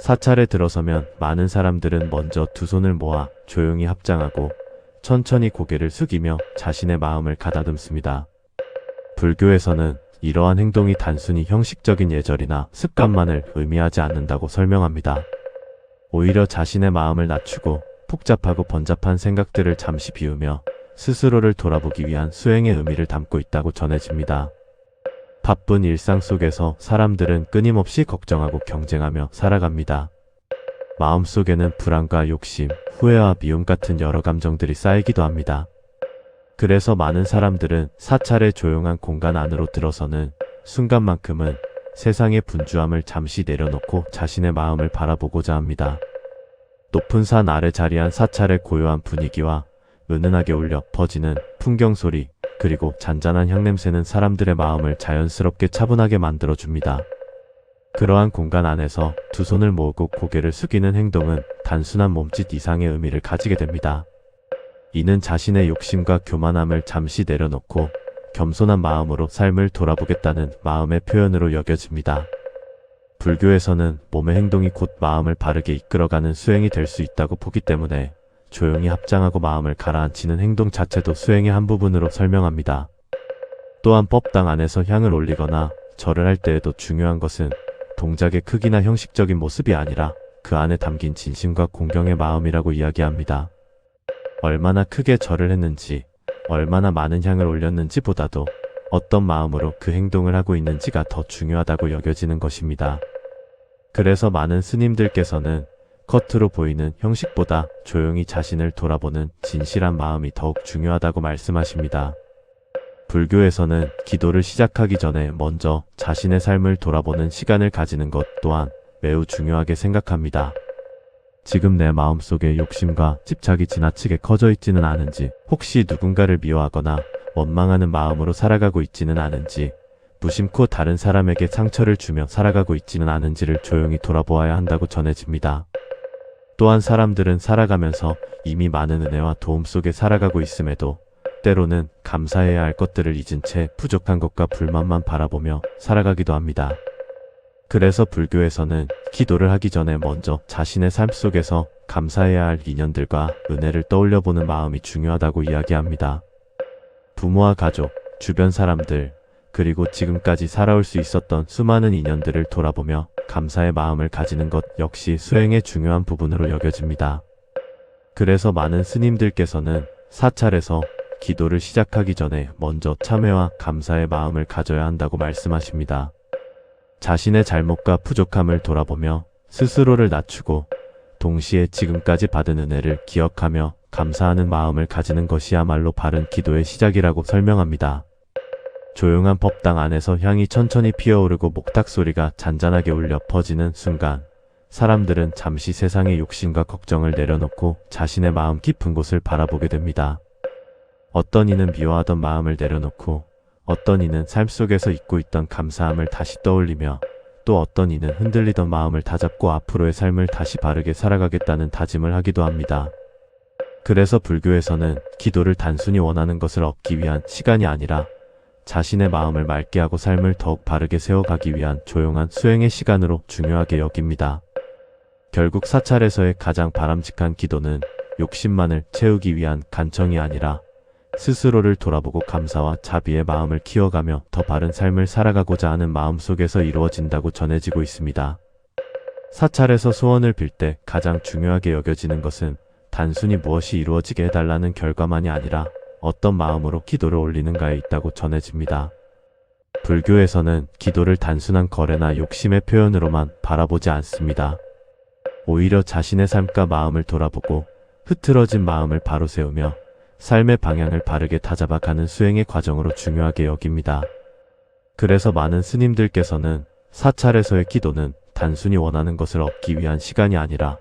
사찰에 들어서면 많은 사람들은 먼저 두 손을 모아 조용히 합장하고 천천히 고개를 숙이며 자신의 마음을 가다듬습니다. 불교에서는 이러한 행동이 단순히 형식적인 예절이나 습관만을 의미하지 않는다고 설명합니다. 오히려 자신의 마음을 낮추고 복잡하고 번잡한 생각들을 잠시 비우며 스스로를 돌아보기 위한 수행의 의미를 담고 있다고 전해집니다. 바쁜 일상 속에서 사람들은 끊임없이 걱정하고 경쟁하며 살아갑니다. 마음속에는 불안과 욕심, 후회와 미움 같은 여러 감정들이 쌓이기도 합니다. 그래서 많은 사람들은 사찰의 조용한 공간 안으로 들어서는 순간만큼은 세상의 분주함을 잠시 내려놓고 자신의 마음을 바라보고자 합니다. 높은 산 아래 자리한 사찰의 고요한 분위기와 은은하게 울려 퍼지는 풍경 소리, 그리고 잔잔한 향냄새는 사람들의 마음을 자연스럽게 차분하게 만들어줍니다. 그러한 공간 안에서 두 손을 모으고 고개를 숙이는 행동은 단순한 몸짓 이상의 의미를 가지게 됩니다. 이는 자신의 욕심과 교만함을 잠시 내려놓고 겸손한 마음으로 삶을 돌아보겠다는 마음의 표현으로 여겨집니다. 불교에서는 몸의 행동이 곧 마음을 바르게 이끌어가는 수행이 될 수 있다고 보기 때문에 조용히 합장하고 마음을 가라앉히는 행동 자체도 수행의 한 부분으로 설명합니다. 또한 법당 안에서 향을 올리거나 절을 할 때에도 중요한 것은 동작의 크기나 형식적인 모습이 아니라 그 안에 담긴 진심과 공경의 마음이라고 이야기합니다. 얼마나 크게 절을 했는지, 얼마나 많은 향을 올렸는지 보다도 어떤 마음으로 그 행동을 하고 있는지가 더 중요하다고 여겨지는 것입니다. 그래서 많은 스님들께서는 겉으로 보이는 형식보다 조용히 자신을 돌아보는 진실한 마음이 더욱 중요하다고 말씀하십니다. 불교에서는 기도를 시작하기 전에 먼저 자신의 삶을 돌아보는 시간을 가지는 것 또한 매우 중요하게 생각합니다. 지금 내 마음속에 욕심과 집착이 지나치게 커져 있지는 않은지, 혹시 누군가를 미워하거나 원망하는 마음으로 살아가고 있지는 않은지, 무심코 다른 사람에게 상처를 주며 살아가고 있지는 않은지를 조용히 돌아보아야 한다고 전해집니다. 또한 사람들은 살아가면서 이미 많은 은혜와 도움 속에 살아가고 있음에도 때로는 감사해야 할 것들을 잊은 채 부족한 것과 불만만 바라보며 살아가기도 합니다. 그래서 불교에서는 기도를 하기 전에 먼저 자신의 삶 속에서 감사해야 할 인연들과 은혜를 떠올려보는 마음이 중요하다고 이야기합니다. 부모와 가족, 주변 사람들, 그리고 지금까지 살아올 수 있었던 수많은 인연들을 돌아보며 감사의 마음을 가지는 것 역시 수행의 중요한 부분으로 여겨집니다. 그래서 많은 스님들께서는 사찰에서 기도를 시작하기 전에 먼저 참회와 감사의 마음을 가져야 한다고 말씀하십니다. 자신의 잘못과 부족함을 돌아보며 스스로를 낮추고 동시에 지금까지 받은 은혜를 기억하며 감사하는 마음을 가지는 것이야말로 바른 기도의 시작이라고 설명합니다. 조용한 법당 안에서 향이 천천히 피어오르고 목탁 소리가 잔잔하게 울려 퍼지는 순간 사람들은 잠시 세상의 욕심과 걱정을 내려놓고 자신의 마음 깊은 곳을 바라보게 됩니다. 어떤 이는 미워하던 마음을 내려놓고 어떤 이는 삶 속에서 잊고 있던 감사함을 다시 떠올리며 또 어떤 이는 흔들리던 마음을 다잡고 앞으로의 삶을 다시 바르게 살아가겠다는 다짐을 하기도 합니다. 그래서 불교에서는 기도를 단순히 원하는 것을 얻기 위한 시간이 아니라 자신의 마음을 맑게 하고 삶을 더욱 바르게 세워가기 위한 조용한 수행의 시간으로 중요하게 여깁니다. 결국 사찰에서의 가장 바람직한 기도는 욕심만을 채우기 위한 간청이 아니라 스스로를 돌아보고 감사와 자비의 마음을 키워가며 더 바른 삶을 살아가고자 하는 마음 속에서 이루어진다고 전해지고 있습니다. 사찰에서 소원을 빌 때 가장 중요하게 여겨지는 것은 단순히 무엇이 이루어지게 해달라는 결과만이 아니라 어떤 마음으로 기도를 올리는가에 있다고 전해집니다. 불교에서는 기도를 단순한 거래나 욕심의 표현으로만 바라보지 않습니다. 오히려 자신의 삶과 마음을 돌아보고 흐트러진 마음을 바로 세우며 삶의 방향을 바르게 다잡아가는 수행의 과정으로 중요하게 여깁니다. 그래서 많은 스님들께서는 사찰에서의 기도는 단순히 원하는 것을 얻기 위한 시간이 아니라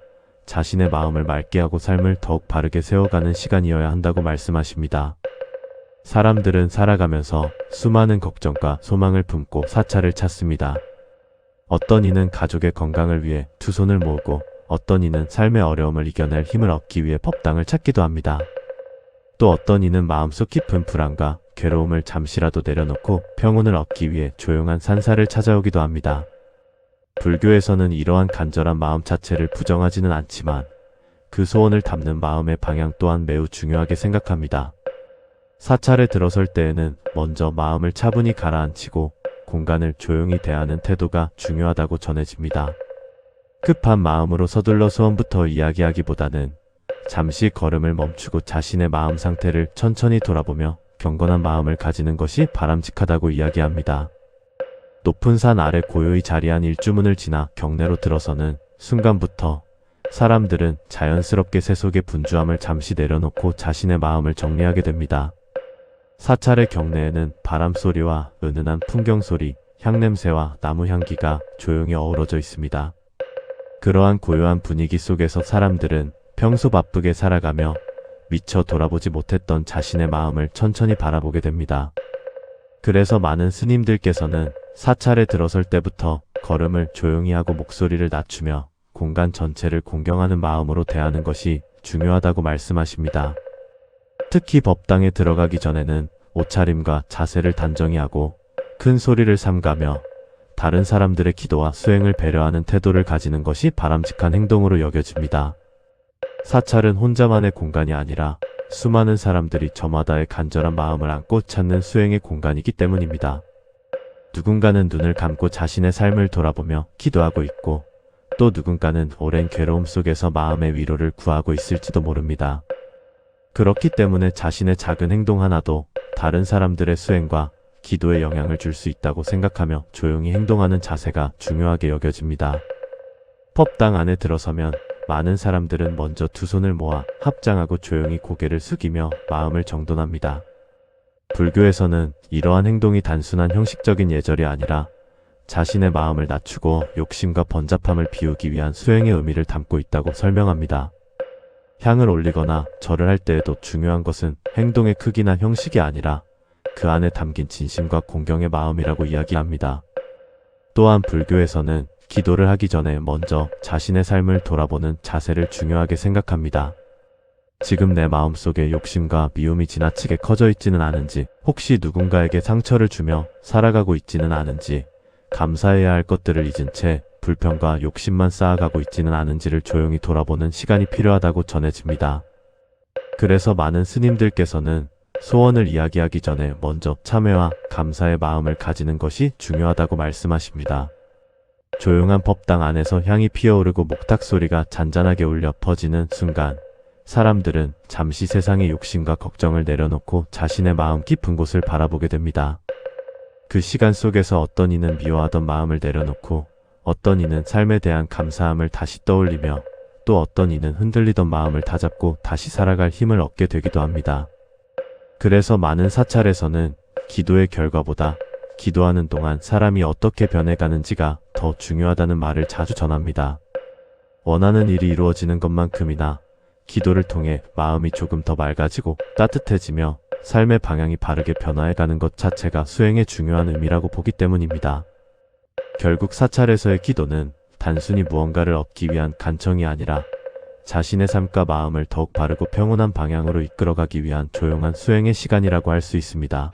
자신의 마음을 맑게 하고 삶을 더욱 바르게 세워가는 시간이어야 한다고 말씀하십니다. 사람들은 살아가면서 수많은 걱정과 소망을 품고 사찰을 찾습니다. 어떤 이는 가족의 건강을 위해 두 손을 모으고 어떤 이는 삶의 어려움을 이겨낼 힘을 얻기 위해 법당을 찾기도 합니다. 또 어떤 이는 마음속 깊은 불안과 괴로움을 잠시라도 내려놓고 평온을 얻기 위해 조용한 산사를 찾아오기도 합니다. 불교에서는 이러한 간절한 마음 자체를 부정하지는 않지만 그 소원을 담는 마음의 방향 또한 매우 중요하게 생각합니다. 사찰에 들어설 때에는 먼저 마음을 차분히 가라앉히고 공간을 조용히 대하는 태도가 중요하다고 전해집니다. 급한 마음으로 서둘러 소원부터 이야기하기보다는 잠시 걸음을 멈추고 자신의 마음 상태를 천천히 돌아보며 경건한 마음을 가지는 것이 바람직하다고 이야기합니다. 높은 산 아래 고요히 자리한 일주문을 지나 경내로 들어서는 순간부터 사람들은 자연스럽게 세속의 분주함을 잠시 내려놓고 자신의 마음을 정리하게 됩니다. 사찰의 경내에는 바람소리와 은은한 풍경소리, 향냄새와 나무 향기가 조용히 어우러져 있습니다. 그러한 고요한 분위기 속에서 사람들은 평소 바쁘게 살아가며 미처 돌아보지 못했던 자신의 마음을 천천히 바라보게 됩니다. 그래서 많은 스님들께서는 사찰에 들어설 때부터 걸음을 조용히 하고 목소리를 낮추며 공간 전체를 공경하는 마음으로 대하는 것이 중요하다고 말씀하십니다. 특히 법당에 들어가기 전에는 옷차림과 자세를 단정히 하고 큰 소리를 삼가며 다른 사람들의 기도와 수행을 배려하는 태도를 가지는 것이 바람직한 행동으로 여겨집니다. 사찰은 혼자만의 공간이 아니라 수많은 사람들이 저마다의 간절한 마음을 안고 찾는 수행의 공간이기 때문입니다. 누군가는 눈을 감고 자신의 삶을 돌아보며 기도하고 있고 또 누군가는 오랜 괴로움 속에서 마음의 위로를 구하고 있을지도 모릅니다. 그렇기 때문에 자신의 작은 행동 하나도 다른 사람들의 수행과 기도에 영향을 줄 수 있다고 생각하며 조용히 행동하는 자세가 중요하게 여겨집니다. 법당 안에 들어서면 많은 사람들은 먼저 두 손을 모아 합장하고 조용히 고개를 숙이며 마음을 정돈합니다. 불교에서는 이러한 행동이 단순한 형식적인 예절이 아니라 자신의 마음을 낮추고 욕심과 번잡함을 비우기 위한 수행의 의미를 담고 있다고 설명합니다. 향을 올리거나 절을 할 때에도 중요한 것은 행동의 크기나 형식이 아니라 그 안에 담긴 진심과 공경의 마음이라고 이야기합니다. 또한 불교에서는 기도를 하기 전에 먼저 자신의 삶을 돌아보는 자세를 중요하게 생각합니다. 지금 내 마음속에 욕심과 미움이 지나치게 커져 있지는 않은지, 혹시 누군가에게 상처를 주며 살아가고 있지는 않은지, 감사해야 할 것들을 잊은 채 불평과 욕심만 쌓아가고 있지는 않은지를 조용히 돌아보는 시간이 필요하다고 전해집니다. 그래서 많은 스님들께서는 소원을 이야기하기 전에 먼저 참회와 감사의 마음을 가지는 것이 중요하다고 말씀하십니다. 조용한 법당 안에서 향이 피어오르고 목탁 소리가 잔잔하게 울려 퍼지는 순간 사람들은 잠시 세상의 욕심과 걱정을 내려놓고 자신의 마음 깊은 곳을 바라보게 됩니다. 그 시간 속에서 어떤 이는 미워하던 마음을 내려놓고 어떤 이는 삶에 대한 감사함을 다시 떠올리며 또 어떤 이는 흔들리던 마음을 다잡고 다시 살아갈 힘을 얻게 되기도 합니다. 그래서 많은 사찰에서는 기도의 결과보다 기도하는 동안 사람이 어떻게 변해가는지가 더 중요하다는 말을 자주 전합니다. 원하는 일이 이루어지는 것만큼이나 기도를 통해 마음이 조금 더 맑아지고 따뜻해지며 삶의 방향이 바르게 변화해가는 것 자체가 수행의 중요한 의미라고 보기 때문입니다. 결국 사찰에서의 기도는 단순히 무언가를 얻기 위한 간청이 아니라 자신의 삶과 마음을 더욱 바르고 평온한 방향으로 이끌어가기 위한 조용한 수행의 시간이라고 할 수 있습니다.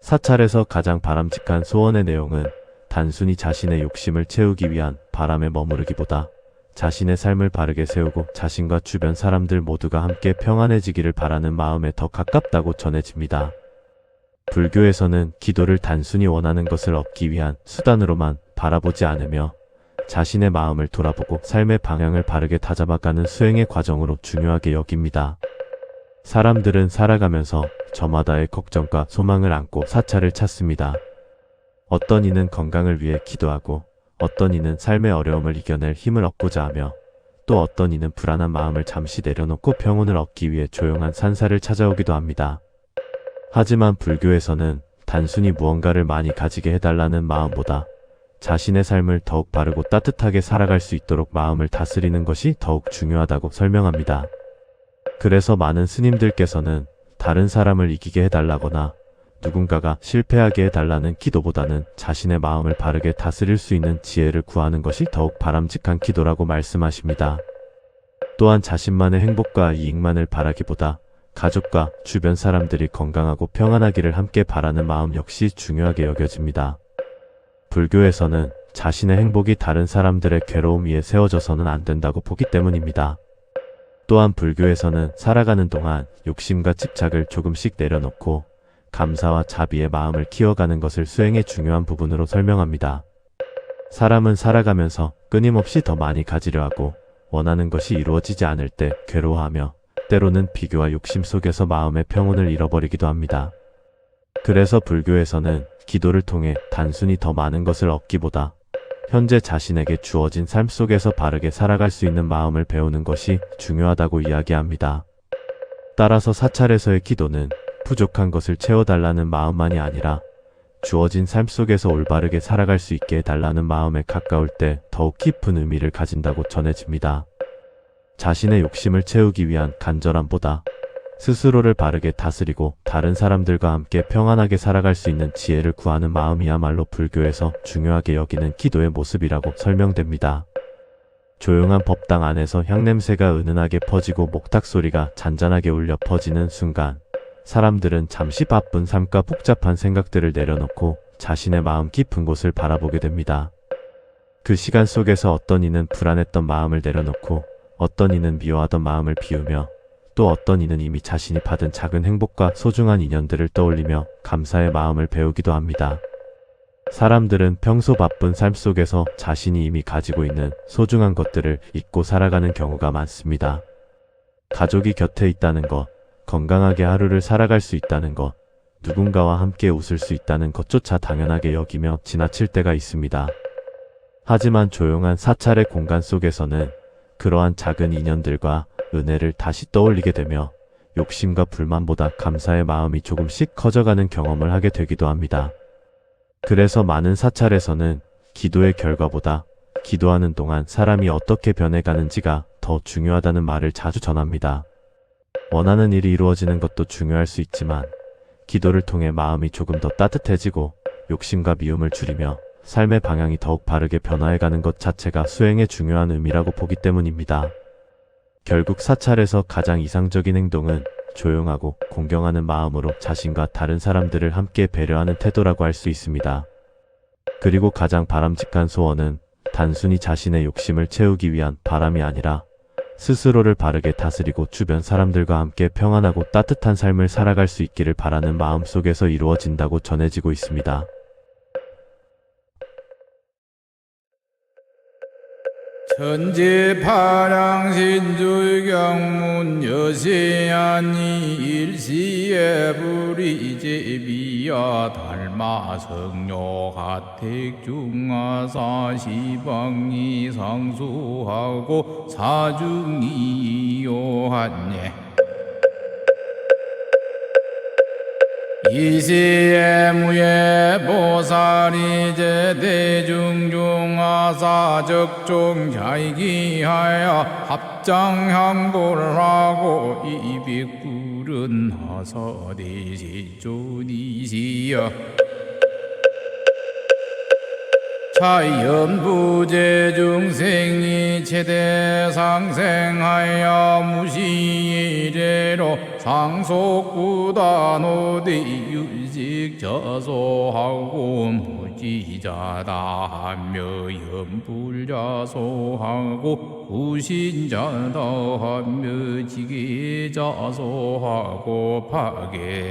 사찰에서 가장 바람직한 소원의 내용은 단순히 자신의 욕심을 채우기 위한 바람에 머무르기보다 자신의 삶을 바르게 세우고 자신과 주변 사람들 모두가 함께 평안해지기를 바라는 마음에 더 가깝다고 전해집니다. 불교에서는 기도를 단순히 원하는 것을 얻기 위한 수단으로만 바라보지 않으며 자신의 마음을 돌아보고 삶의 방향을 바르게 다잡아가는 수행의 과정으로 중요하게 여깁니다. 사람들은 살아가면서 저마다의 걱정과 소망을 안고 사찰을 찾습니다. 어떤 이는 건강을 위해 기도하고 어떤 이는 삶의 어려움을 이겨낼 힘을 얻고자 하며 또 어떤 이는 불안한 마음을 잠시 내려놓고 평온을 얻기 위해 조용한 산사를 찾아오기도 합니다. 하지만 불교에서는 단순히 무언가를 많이 가지게 해달라는 마음보다 자신의 삶을 더욱 바르고 따뜻하게 살아갈 수 있도록 마음을 다스리는 것이 더욱 중요하다고 설명합니다. 그래서 많은 스님들께서는 다른 사람을 이기게 해달라거나 누군가가 실패하게 해달라는 기도보다는 자신의 마음을 바르게 다스릴 수 있는 지혜를 구하는 것이 더욱 바람직한 기도라고 말씀하십니다. 또한 자신만의 행복과 이익만을 바라기보다 가족과 주변 사람들이 건강하고 평안하기를 함께 바라는 마음 역시 중요하게 여겨집니다. 불교에서는 자신의 행복이 다른 사람들의 괴로움 위에 세워져서는 안 된다고 보기 때문입니다. 또한 불교에서는 살아가는 동안 욕심과 집착을 조금씩 내려놓고 감사와 자비의 마음을 키워가는 것을 수행의 중요한 부분으로 설명합니다. 사람은 살아가면서 끊임없이 더 많이 가지려 하고 원하는 것이 이루어지지 않을 때 괴로워하며 때로는 비교와 욕심 속에서 마음의 평온을 잃어버리기도 합니다. 그래서 불교에서는 기도를 통해 단순히 더 많은 것을 얻기보다 현재 자신에게 주어진 삶 속에서 바르게 살아갈 수 있는 마음을 배우는 것이 중요하다고 이야기합니다. 따라서 사찰에서의 기도는 부족한 것을 채워달라는 마음만이 아니라 주어진 삶 속에서 올바르게 살아갈 수 있게 해달라는 마음에 가까울 때 더욱 깊은 의미를 가진다고 전해집니다. 자신의 욕심을 채우기 위한 간절함보다 스스로를 바르게 다스리고 다른 사람들과 함께 평안하게 살아갈 수 있는 지혜를 구하는 마음이야말로 불교에서 중요하게 여기는 기도의 모습이라고 설명됩니다. 조용한 법당 안에서 향냄새가 은은하게 퍼지고 목탁 소리가 잔잔하게 울려 퍼지는 순간 사람들은 잠시 바쁜 삶과 복잡한 생각들을 내려놓고 자신의 마음 깊은 곳을 바라보게 됩니다. 그 시간 속에서 어떤 이는 불안했던 마음을 내려놓고 어떤 이는 미워하던 마음을 비우며 또 어떤 이는 이미 자신이 받은 작은 행복과 소중한 인연들을 떠올리며 감사의 마음을 배우기도 합니다. 사람들은 평소 바쁜 삶 속에서 자신이 이미 가지고 있는 소중한 것들을 잊고 살아가는 경우가 많습니다. 가족이 곁에 있다는 것, 건강하게 하루를 살아갈 수 있다는 것, 누군가와 함께 웃을 수 있다는 것조차 당연하게 여기며 지나칠 때가 있습니다. 하지만 조용한 사찰의 공간 속에서는 그러한 작은 인연들과 은혜를 다시 떠올리게 되며 욕심과 불만보다 감사의 마음이 조금씩 커져가는 경험을 하게 되기도 합니다. 그래서 많은 사찰에서는 기도의 결과보다 기도하는 동안 사람이 어떻게 변해가는지가 더 중요하다는 말을 자주 전합니다. 원하는 일이 이루어지는 것도 중요할 수 있지만 기도를 통해 마음이 조금 더 따뜻해지고 욕심과 미움을 줄이며 삶의 방향이 더욱 바르게 변화해가는 것 자체가 수행의 중요한 의미라고 보기 때문입니다. 결국 사찰에서 가장 이상적인 행동은 조용하고 공경하는 마음으로 자신과 다른 사람들을 함께 배려하는 태도라고 할 수 있습니다. 그리고 가장 바람직한 소원은 단순히 자신의 욕심을 채우기 위한 바람이 아니라 스스로를 바르게 다스리고 주변 사람들과 함께 평안하고 따뜻한 삶을 살아갈 수 있기를 바라는 마음 속에서 이루어진다고 전해지고 있습니다. 천지파량신주경문 여세아니 일시에 불이제비야 달마성료 가택중하사 시방이 상수하고 사중이 요한예 이시에 무예 보살이제 대중중하사 적종자이기하여 합장향보하고 이백불은 하사대시조니시여 자연부재중생이 최대상생하여 무시이래로 상속구단오대 유직자소하고 무지자다하며 연불자소하고 구신자다하며 지계자소하고 파괴자다하며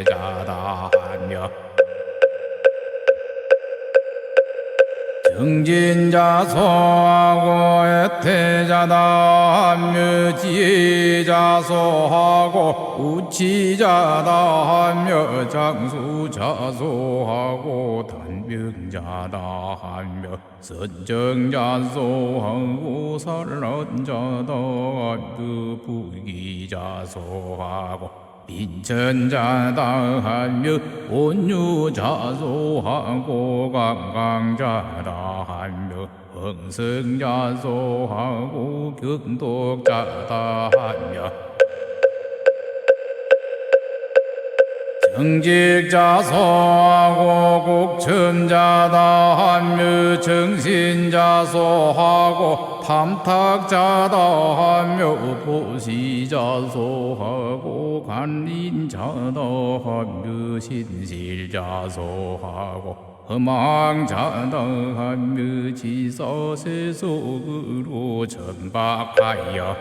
정진자소하고 애태자다하며 지혜자소하고 우치자다하며 장수자소하고 단병자다하며 선정자소하고 살란자다하며 부기자소하고 빈천자다하며 온유자소하고 강강자다하며 흥성자소하고 경독자다하며 정직자소하고 국첨자다하며 정신자소하고 탐탁자다하며 보시자소하고 관린자다하며 신실자소하고 허망자당하며 지사세속으로 전박하여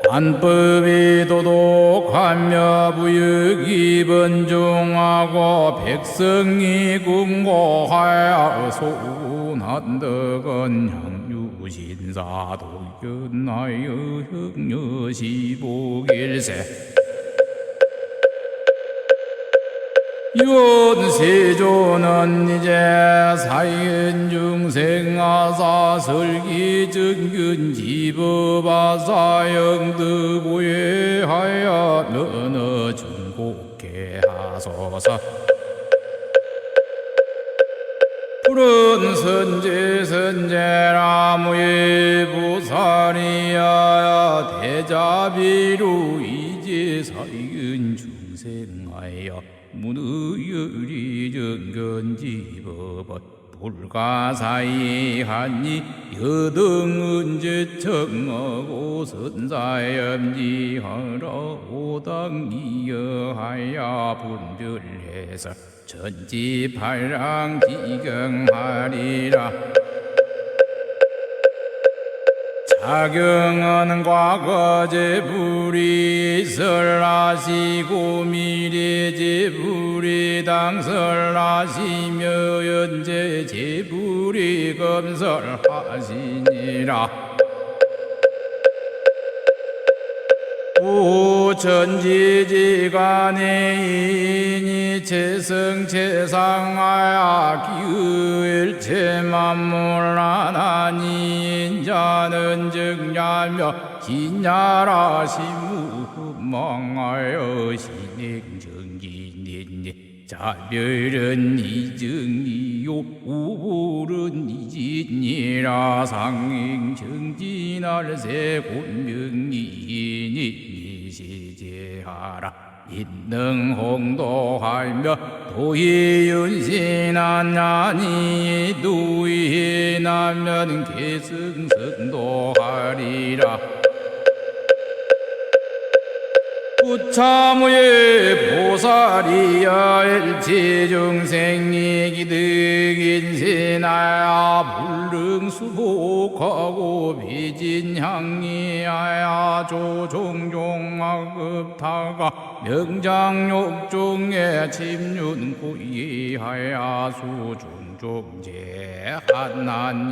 관법이 도독하며 부역이 번중하고 백성이 궁고하여 소난덕은 향유신사 도견하여 흑녀시복일세 윤세조는 이제 사인중생아사 설기정균 지법아사 영득고해하여 너너 중곡해 하소서 푸른 선제 선제나무의 보살이야 대자비로 이제 사인 중생하여 문의열이 정견지법은 불가사의하니 여등은 제청하고 선사염지하라 오당이여하야 분별해서 전지팔랑지경하리라 자경은 과거제불이 설하시고 미래제불이 당설하시며 현재제불이 검설하시니라 오천지지간의 인이 체성체상하야 기의일체만물하나니 인자는 정야며 진야라 시무망하여 신행정기니니 자별은 이정이요 우불은 이진이라 상행정진할세 곤명이니 시제하라 인능홍도하며 도희윤신하냐니 도희나면 계승성도하리라 부차무의 보살이야 일체중생이 기득인신하야 불능수복하고 비진향이하야 조종종악급타가 명장욕중에 침륜고이하야 수중종제하나니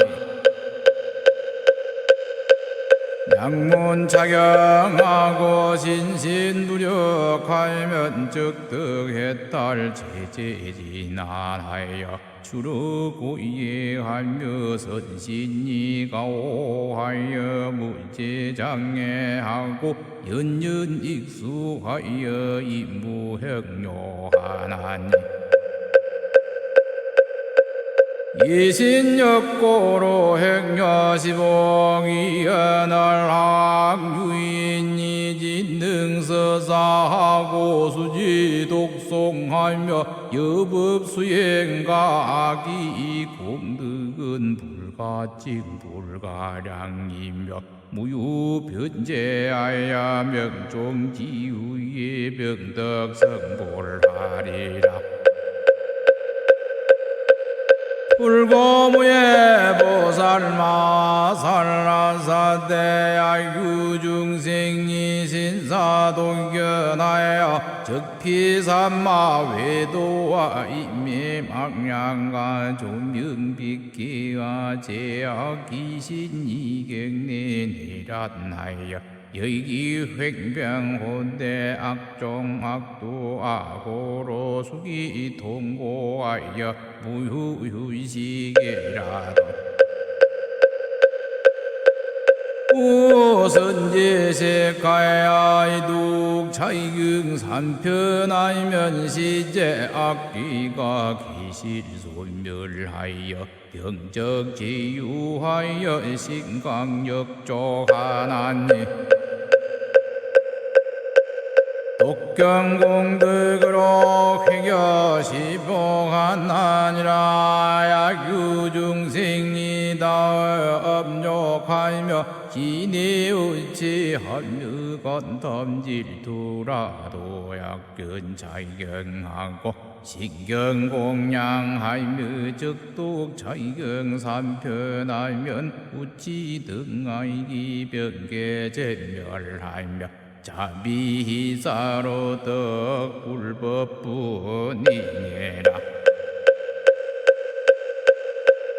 양문 착용하고 신신무력하면 적득했달 제제진안하여 주르고 이해하며 선신이가 오하여 무제장애하고 연연익수하여 임무행료하나니 이신역고로 행여시봉이연을 항유인이 진능서사하고 수지독송하며 여법수행가 악이 공덕은 불가증 불가량이며 무유변제하여 명종지우의 병덕성불하리라 불고무예 보살마살라사대야 유중생이 신사동견하여 적피삼마 외도와 임매망량과 조명빛기와 제약기신이경내니란하여 여기 횡병혼대 악종악도아고로 수기 통고하여 무유유시계라도 우선제색하야 이독 차이경 삼편하이면 시제 악귀가 기실소멸하여 병적지유하여 신강역조하나니 독경공덕으로 획여시봉하나니라 야규중생이 이다 업욕하며 기내의지하며 건덤질투라도 약견 자경하고 신경공양하며 적독 자경삼편하면 우치등하이기 병계제멸하며 자비희사로 덕불법뿐이니라.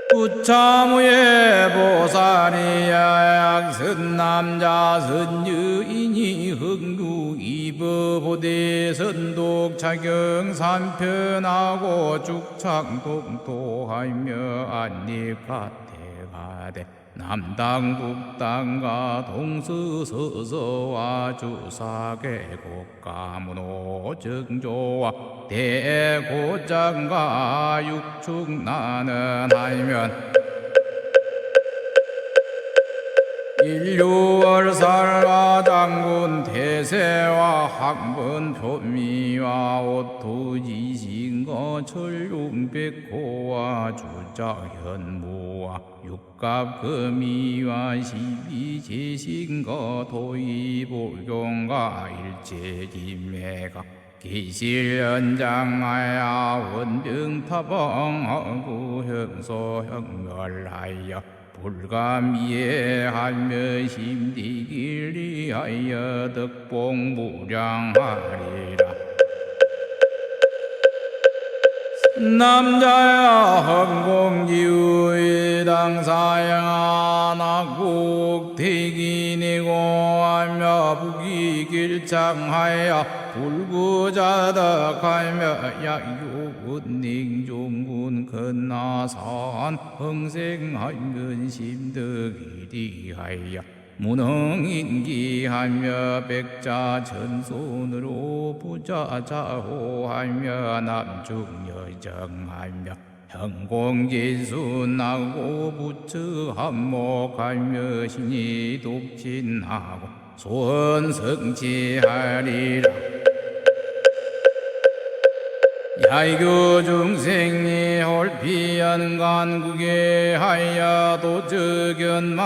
부차무의 보살이야 약선남자 선유인이 흥루이법보대 선독자경삼편하고 죽창동토하며 안립가태가대 남당 북당과 동서서서와 주사계곡가문호 정조와 대고장과 육축나는 하면 일류월살과 장군 대세와 학문 표미와 오토지신거 철룡백호와 주자현무와 육갑금이와 시비제신거 도의복용과 일제진매가 기실연장하야 원병타방하고 형소형멸하여 불감이해하며 심디길리하여 덕봉무량하리라. 남자야 헌공지의 당사양하나국 대기니고 하며 부기길창하여 불구자덕하며 약육은닝종군 건나산 흥생하면 심득이리하여 무능인기하며 백자천손으로 부자자호하며 남중여정하며 형공지순하고 부처한목하며 신이 독진하고 소원성취하리라. 야이교 중생이 홀피한 간국에 하여 도적연만이라도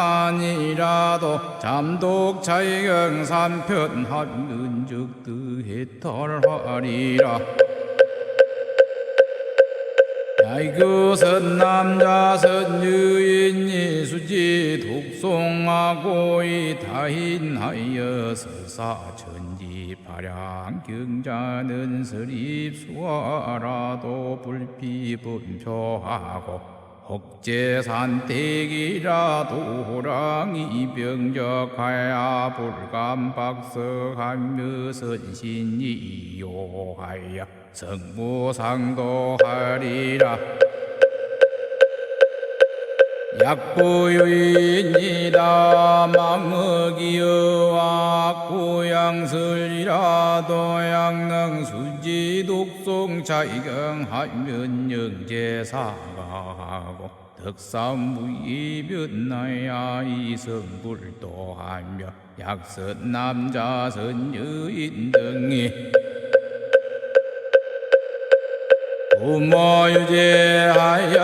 잠독 차이경 삼편하는 적도 해탈하리라. 야이교 선남자 선유인이 수지 독송하고 이타인하여 서사천지 파량 경자는 서립수화라도 불피분표하고 혹제산택이라도 호랑이 병적하야 불감박석하며 선신이요하여 성부상도하리라. 약부유인이다 망흑이여와 고양설이라도 양능수지 독송 자이경하면 영제사가하고 덕삼무이변나야 이성불도하며 약선남자 선여인 등이 부모유제하여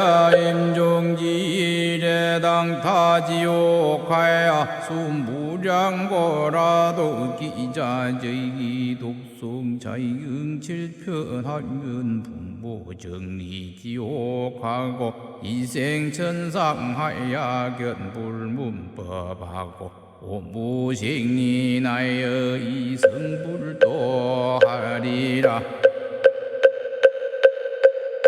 임종지례당 타지옥하여 수무량고라도 기자저기 독송자이응칠편하면 부모정리지옥하고 이생천상하여 견불문법하고 오무생리나여 이성불도하리라.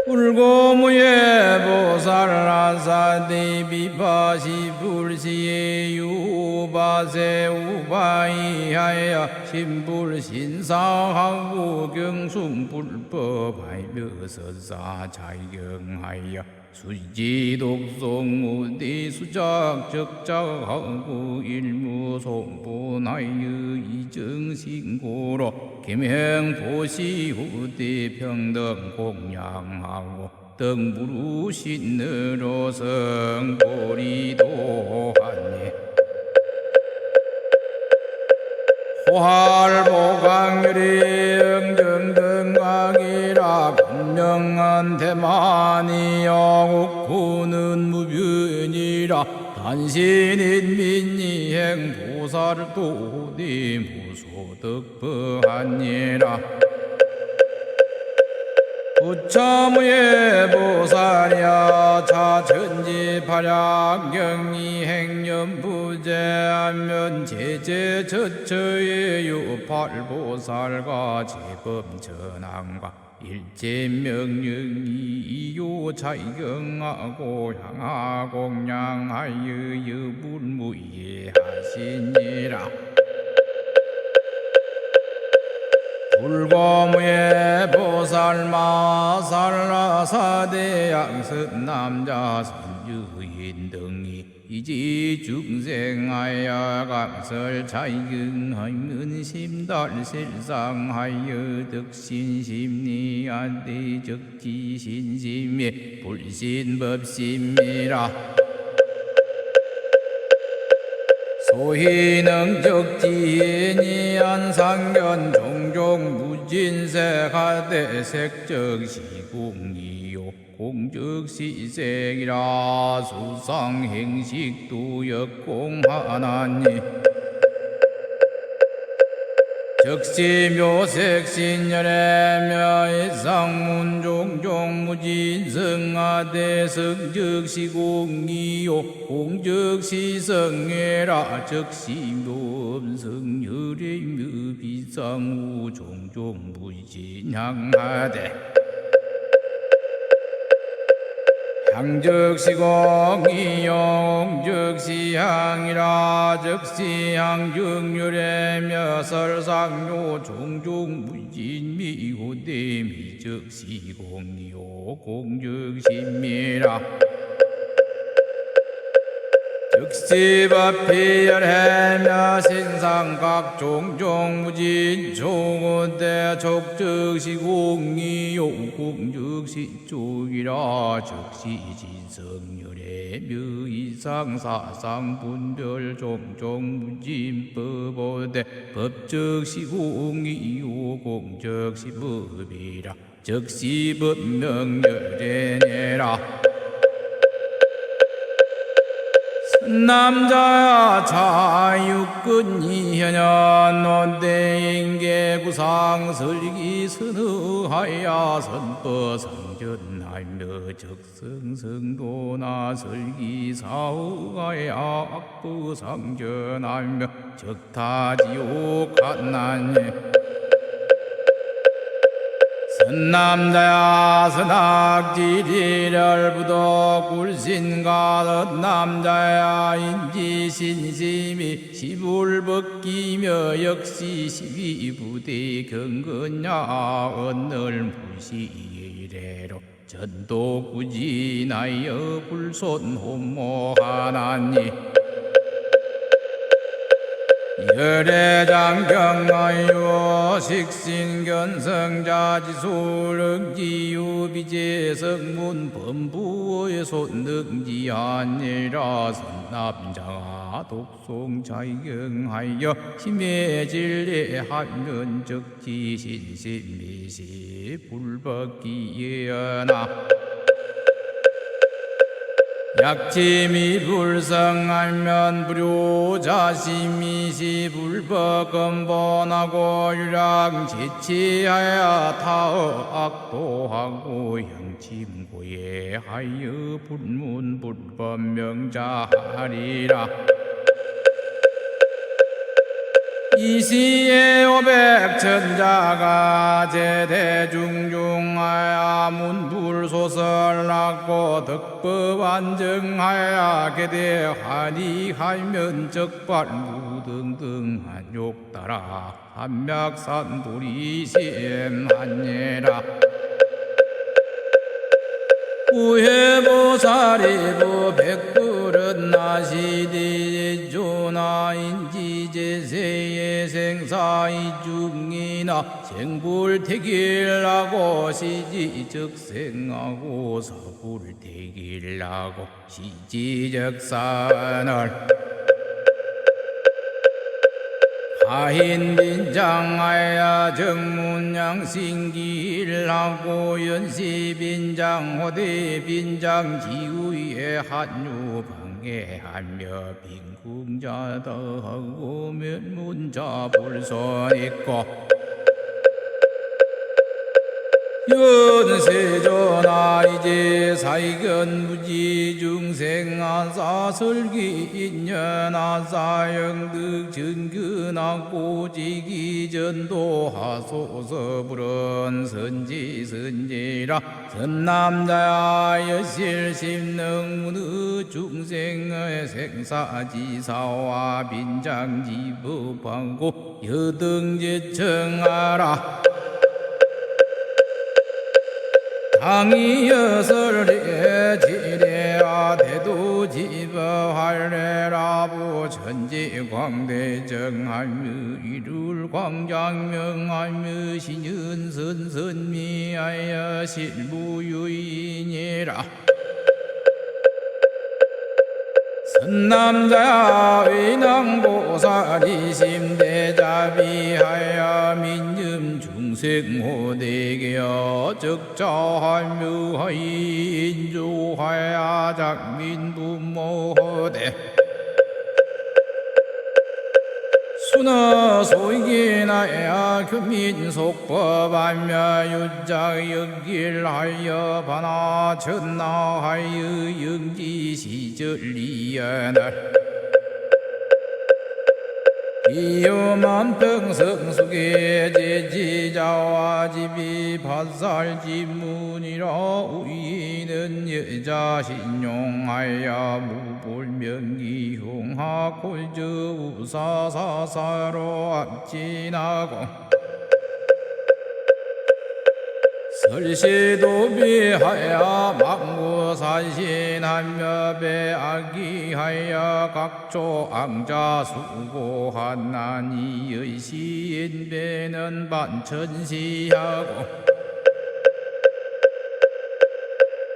불고무예 보살라사대 비파시 불시에 유바세 우바이하여 신불신사하고 경숭불법하며 서사자경하여 수지독송우대 수작적작하고 일무송분하여 이정신고로 김행보시후대 평등공양하고 등부루신으로 성보리도 하니 호할보강유리 영정등강이라 명한 대만이 여국구는 무변이라 단신인 민이행 보살도니 무소득부하니라 부처무예 보살이야 차천지 발약경이 행념부재하면 제제 저처의 유팔보살과 제범전왕과 일제명령이 이요 차이경하고 향하공양하여 여불무예 하시니라 불고무예 보살마살라사대양선 남자 선유인 등이 이지 중생하여 감설차이근하면 심달실상하여 득신심리안대 적지신심에 불신법심이라 소희능적지니 안상견 종종 무진세하대 색적시공이요 공적시색이라 수상행식도 역공하나니 적시묘색신열애며 이상문 종종 무진성하대 성적시공이요 공적시성애라 적시묘음성열애며 비상우 종종 무진향하대 향적시공이요 공적시향이라 적시향정열애며 설상요 종종 무진미호대 미적시공이요 공적심미라 적시법피열해며 신상각 종종 무진 종원대 족적시공이요 공적시쪽이라 적시진성열애며 이상사상분별 종종 무진법어대 법적시공이요 공적시법이라 적시법명열애내라 남자야 자유근이현연 논대인계구상설기 선의하야 선법성전하며 적성성도나 설기사후하야 악부상전하며 적타지옥한난예 선남자야 선악지리를 부도 굴신가 남자야 인지신심이 시불벗기며 역시 시비부대 경건야 언널 무시이래로 전도구진하여 불손호모하나니 열애장경하여 식신견성자지수릉지유비제성문 범부의 손능지아니라 선남자가 독송자경하여 심해질례하면 적지신심미시 불법기예나 약침이 불성하면 불효자심이시 불법건본하고 유랑지치하여 타악도하고 형침고예하여 불문불법명자하리라 이시에 오백천자가 제대중중하야 문불소설났고 덕법안정하야 계대하니하면 적발무등등한 욕따라 한맥산불이시엠하니라 우해보살이부 백불은 나시디 조나인지제세의 생사이중이나 생불택일하고 시지적생하고 서불택일하고 시지적산을 아힌빈장하야 정문양신기일하고 연시빈장 호대빈장 지우의 한유방해하며 빈궁자더하고 면문자 불선있고 연세전하 이제 사이견무지 중생아사설기 인연아사영득 전근하고 지기전도하소서 불은 선지선지라 선남자야 여실심능문의 중생의 생사지사와 빈장지법하고 여등제청하라 당이여설에 지례아 대도지법할례라부 천지광대정하며 이룰광장명하며 신윤선선미하여 실무유인이라 선남자 위낭보살이심대자비하여 민념 중생호대겨 적자하며 인조하여 작민부모호대 순어 소이기나야 교민속법하며 유작역길하여 반하천나하여 영지시절리연을 이요만평성수계 제지자와 집이 발살지문이라 우이는 여자신용하여 무불명기흉하 골저우사사사로 앞진하고 설시도비하여 막무산신하며 배악기하여 각조앙자 수고하나니 여시인배는 반천시하고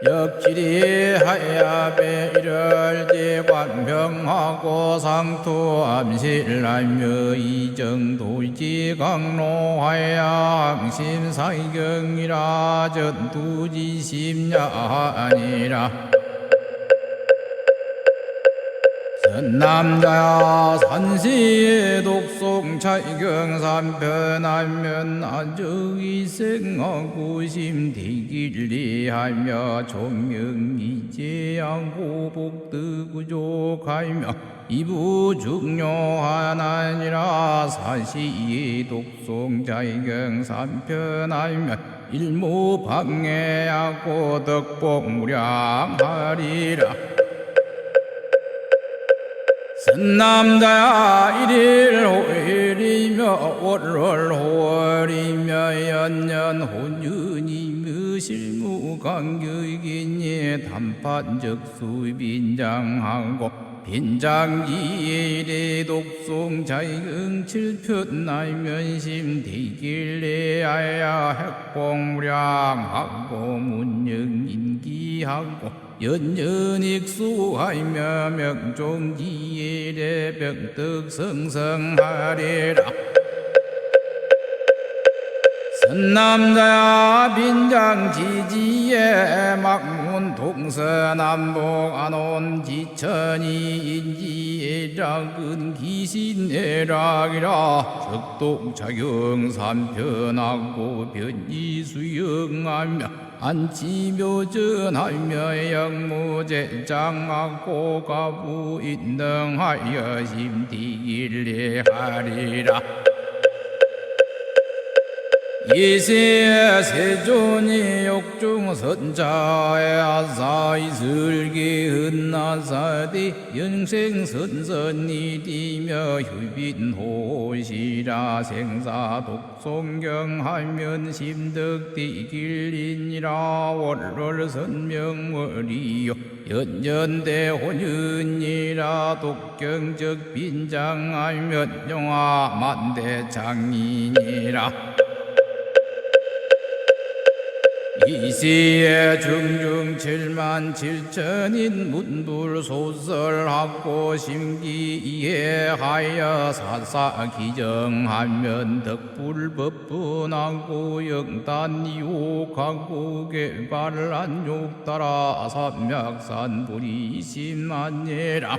역지리하여 배일을지관병하고 상투암실하며 이정도지강로하여 항심사경이라 전투지심야하니라 선남자야 산시의 독송차이경삼편하면 아적이생하고 심대길리하며 종명이제하고 복득부족하며 이부중요하나니라 사시의 독송차이경삼편하면 일무방해하고 덕복무량하리라 선남자야 일일 호일이며 월월 호월이며 연년 혼윤이며 실무강격이니 단판적수 빈장하고 빈장기일의 독송자이경 칠편나면심 대길래하여 핵공무량하고 문영인기하고 연연익수하며 명종지일의 병득성성하리라 선남자야 빈장지지에 막문동서남북 안온지천이인지애락은 기신애락이라 적독자경삼편하고 변이수영하며 안치묘전하며 영무제장하고 가부인등하여 심디길래하리라 이세 세존이 욕중선자의 아사이슬기 흔나사디 영생선선이디며 휴빈호시라 생사독송경하면 심득디길리니라 월월선명월이요 연연대혼윤이라 독경적 빈장하면 영화만대장이니라 이시에 중중 7만 7천인 문불소설하고 심기 이해하여 사사 기정하면 덕불법분하고 영단 이옥하고 개발한 욕따라 삼약산 불이심만예라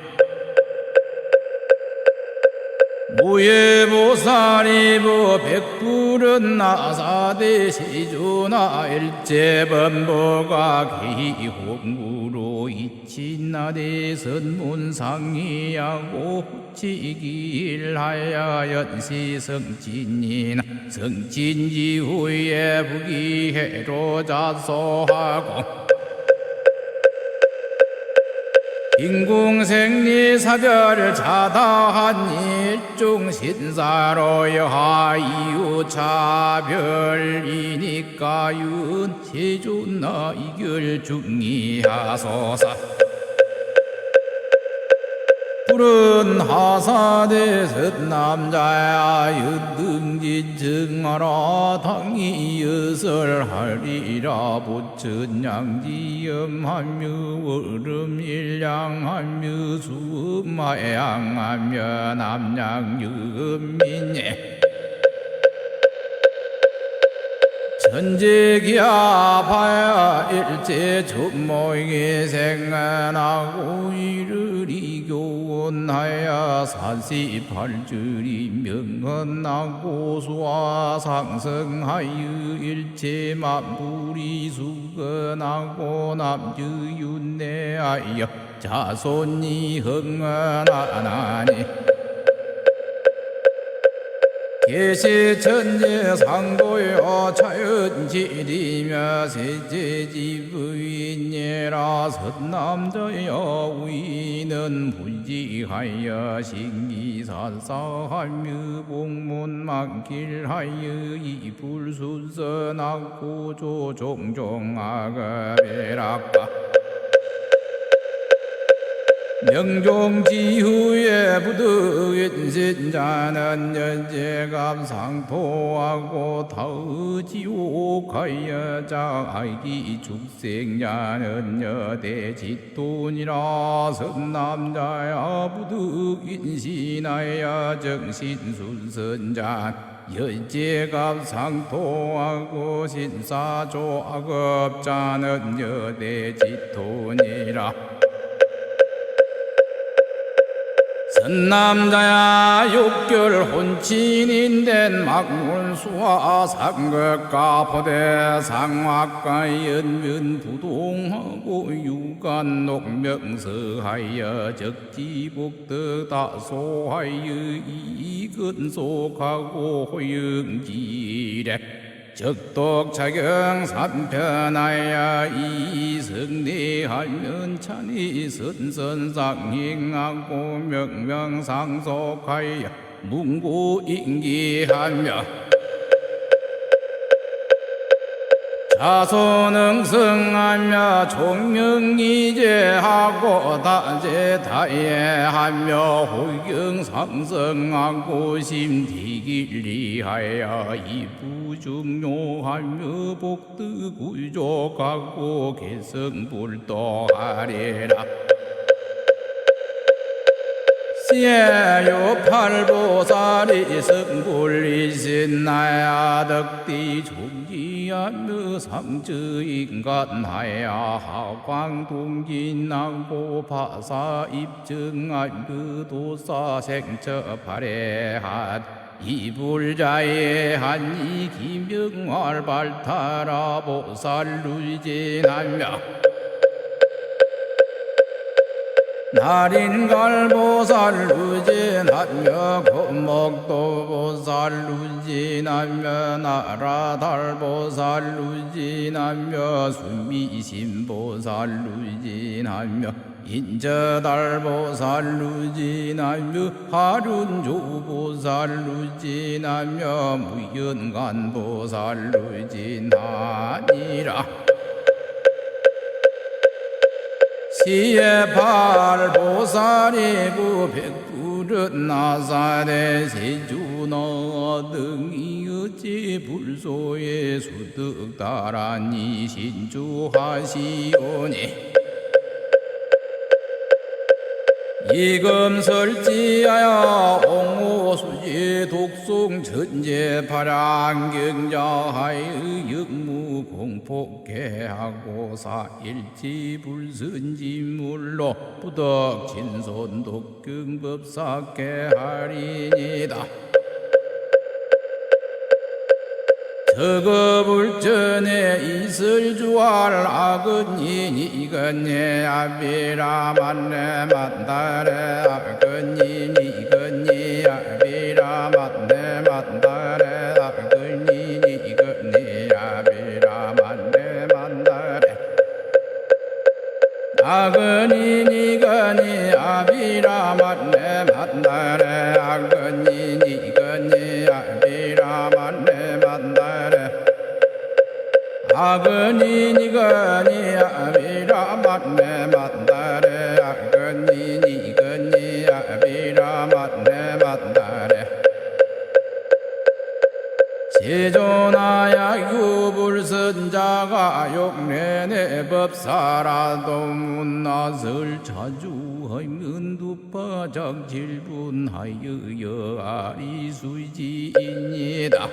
무예보살이부 백불은 나사대 시주나 일제범보가 기홍구로 이친나대 선문상이하고 후치길하여 연시성진이나 성진지후에 부기해로 자소하고 인공생리 사별을 자다한 일종 신사로 여하 이유 차별이니까 윤시존나 이결 중이하소사 푸른 하사대 셋남자야 유등진 증하라 당이 여설하리라 부천양지염하며 월음일량하며 수마양하며 남양유민예 천재기아파야 일제 천모이게 생각나고 이르리 교원하야 산시팔줄이 명언나고 수와 상승하여 일체 만불이 수건하고 남주윤내하여 자손이 흥언하나니 계시천재 상도여 자연지리며 세제지부인예라 선남자여 우이는 분지하여 신기산사하며 복문만길하여 이불순선하고 조종종하거베락가 명종지후에 부득인신자는 연제감상토하고 타의지옥하여 자아기 축생자는 여대짓돈이라 선남자야 부득인신하여 정신순선자 연제감상토하고 신사조악업자는 여대짓돈이라 선남자야 육결 혼친인된 막문수와 상극과 포대 상악과 연면 부동하고 유간 녹명서하여 적지복덕 다소하여 이근속하고 호영지래 적독차경 삼편하여 이성내하면 찬이 선선상행하고 명명상속하여 문고인기하며 자소능성하며 총명이제하고 다제다예하며 호경상성하고 심티길리하여 이부중용하며 복득구족하고 개성불도하리라 시에요팔보살이 성불이신나야 덕디 종기하며 상주인간하야 하광동긴나고 파사입증하며 도사생처발해한 이불자의 한이 기명활 발타라 보살루진하며 날인갈보살루진하며 금목도보살루진하며 나라달보살루진하며 순미신보살루진하며 인저달보살루진하며 하륜조보살루진하며 무연간보살루진하니라 시에팔보살이 부백불은 나사대 세주나 등이 어찌 불소에 수득다라니 신주하시오니 이금설지하여 옹호수지 독송 천재 발양경자하의 역무공폭계하고 사일지 불선지물로 부덕진손 독경법사계하리니다. 저거불전에 이슬주할 악은인 이건예 아비라 만네 만다레 악은인 이건예 아비라 만네 만다레 악은인 이건예 아비라 만네 만다레 악은인 이건예 아비라 만네 만다레 악은인 이건예 아비라 만네 만다레 악은인 이건이 아비라 만네 만다레 악은인 이건이 아비라 만네 만다레 세존하야 유불선자가 용례내 법사라도 문나설 자주하면 두파작 질분하여 여아리 수지입니다.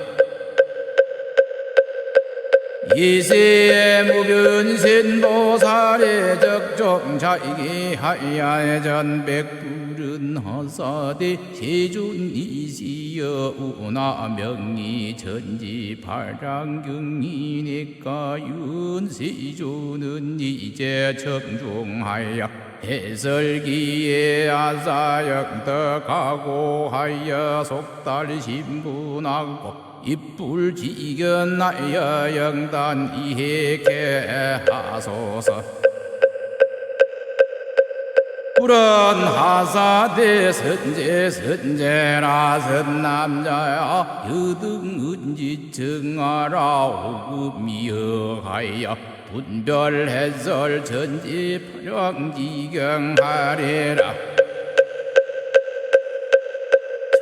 이세의 무변신보살의 적종자이기 하야의 전백불은 하사대 세존이시여 우나명이 전지발랑경이니까 윤세존은 이제 청중하여 해설기에 아사역덕하고 하여 속달신분하고 입불지견하여 영단 이해케 하소서. 불은 하사대 선제라 선남자야 여등은지 정하라 오금이여하여 분별해설 전지파령지경하리라.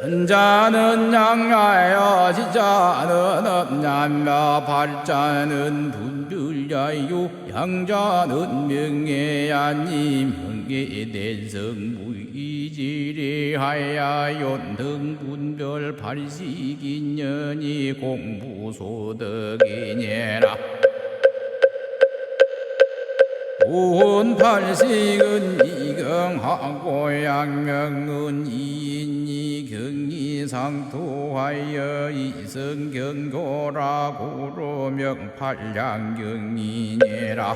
천자는 양야여 지자는 업냐며 발자는 분별야요 양자는 명예야니 명예대성무이지리하야 연등분별 발식인연이 공부소득이니라. 오혼팔식은 이경하고 양명은 이인이 경이상토하여 이성경고라고로 명팔량경이니라.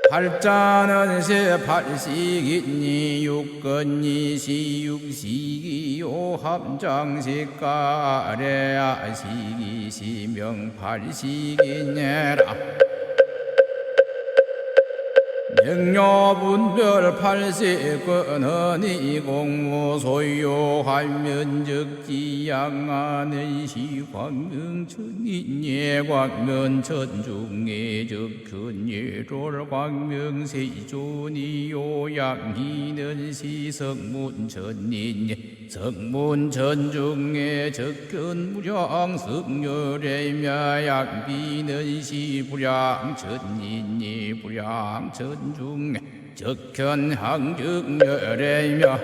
팔자는 세팔식이니 육건이 시육식이요 합장식가래아식이 시명팔식이니라. 명료분별 팔식권은 이공무 소요하면적지양안의 시광명천인예 광면천중의 적현예롤 광명세존이요 양희는 시성문천인예 성문천중의 적현무량 성열애며 양비는 시부량천인예 부량천중의 적현항증열애며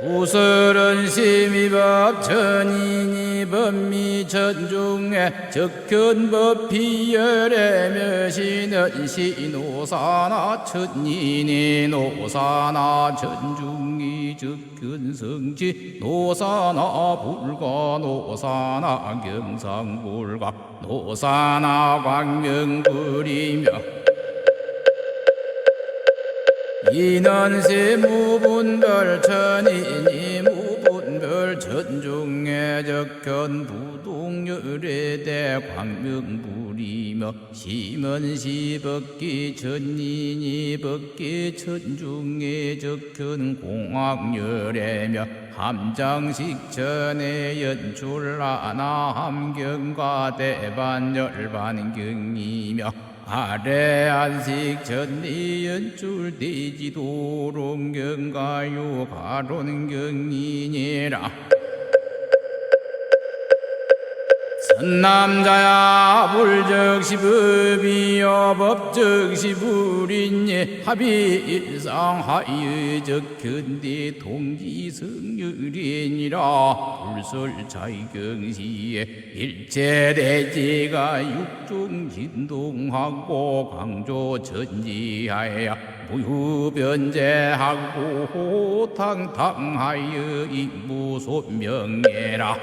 구설은 심의법천인이 법미천중에 적현법피열애며 시는 시노사나 천인이 노사나 천중이 적현성지 노사나 불가 노사나 경상불가 노사나 광명불이며 이는 세무분별 천인이 무분별 천중에 적현 부동열에 대 광명불이며 심은 시법기 천인이 법기 천중에 적현 공학열애며 함장식천의 연출하나 함경과 대반열반경이며 아래 안식 전리 연출 대지도롱 경가요 가론 경이니라 선남자야 불적시법이여 법적시불인예 합의일상하여 적현대 통지성률이니라 불설자이경시에 일체대지가 육중진동하고 강조전지하여 무유변제하고 호탕탕하여 임무소명예라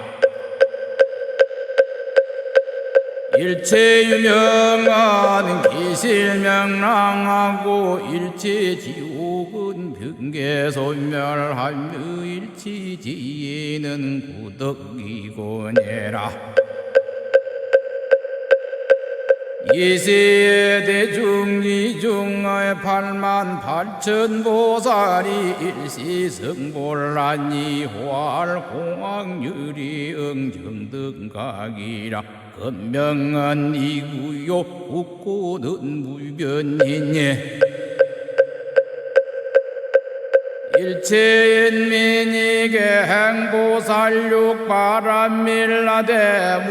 일체 유명한 기실명랑하고 일체 지옥은 병계소멸하며 일체 지혜는 구덕이고내라 이세의 대중이중의 8만 8천 보살이 일시성본란이 호알공황유리 응정등각이라 건명한 이구요 웃고는 무변이니 일체인민이게 행보살육 바람밀라대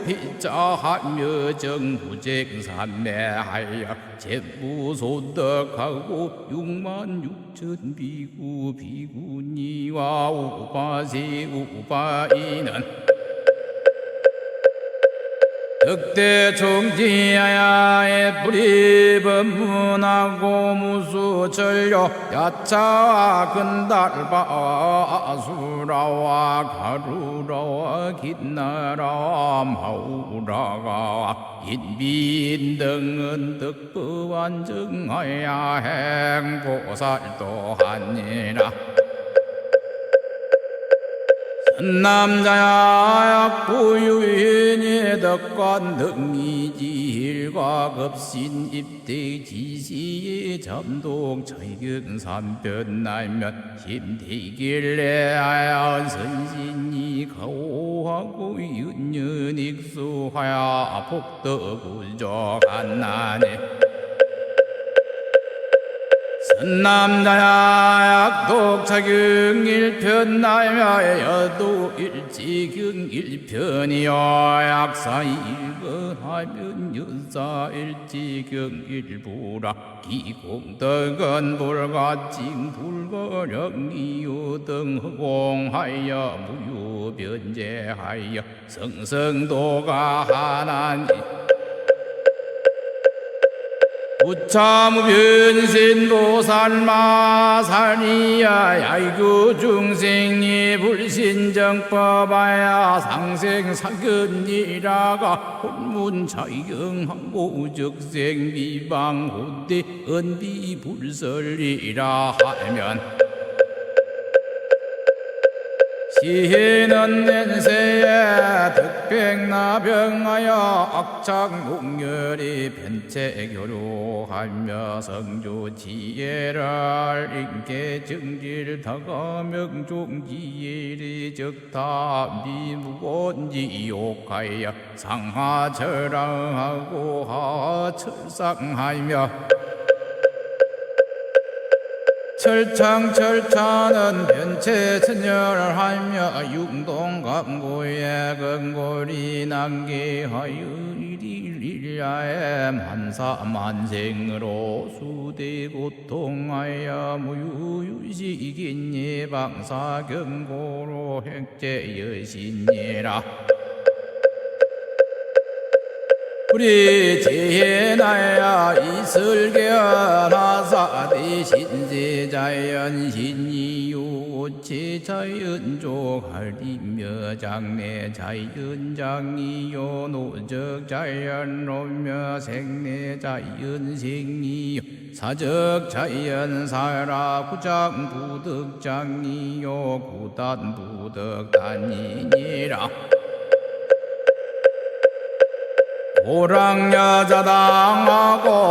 무유피자하며 정부쟁산매하여 제부소덕하고 6만 6천 비구 비구니와 우바시 우바이는 덕대 총지하야의 불이법문하고 무수전료 야차 근달바 아수라와 가루라와 긴나라와 마우라가 인비인 등은 덕법안정하야 행보살도 하니라 남자야 약부유인이 덕관 등이지일과 급신 입대 지시의 잠동 철경삼변날면 힘대길래 하얀 선신이 가오하고 윤년익수하야 복덕구조간나네 선남자야 약독차경일편 날며 여도일지경일편이여 약사일건하면 연사일지경일부라 기공덕은 불가증 불거령이요 등허공하여 무유변제하여 성성도가 하나니 부차무변신도살마살이야 야이구 중생이 불신정법하야 상생사견이라가 혼문차이경하고 적생비방호대 은비불설이라 하면 시해는 nen세에 득백나병하여 악착농렬이 변체교류하며 성조지혜를 인계 정질 다가명종지혜리 적다 미무곤지욕하여 상하철랑하고 하철상하며 철창철차는 변체천열하며 융동감고에 근골이 난기하여 일일야에 만사만생으로 수대고통하여 무유유식인 예방사경고로 획제여신이라 우리 제해나야 이설계하사대 신세자연 신이요 제자연족 할리며 장내 자연장이요 노적자연로며 생내자연생이요 사적자연사라 구장부덕장이요 구단부덕단이니라 오랑여자당하고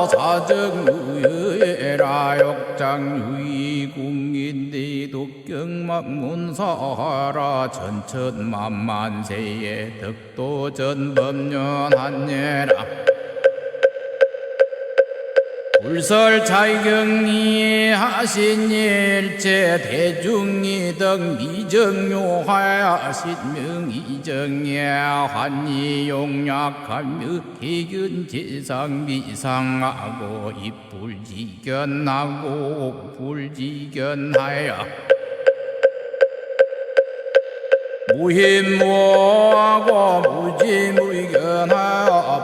사정유예라 역장유이궁인데 독경만문사하라 천천만만세에 덕도전법년한예라 불설찰경리 하신 일체 대중이 등 미정요하야 신명이정예 환희용약하며 기근지상 미상하고 입불지견하고 불지견하여 무힘무하고 무지무견하여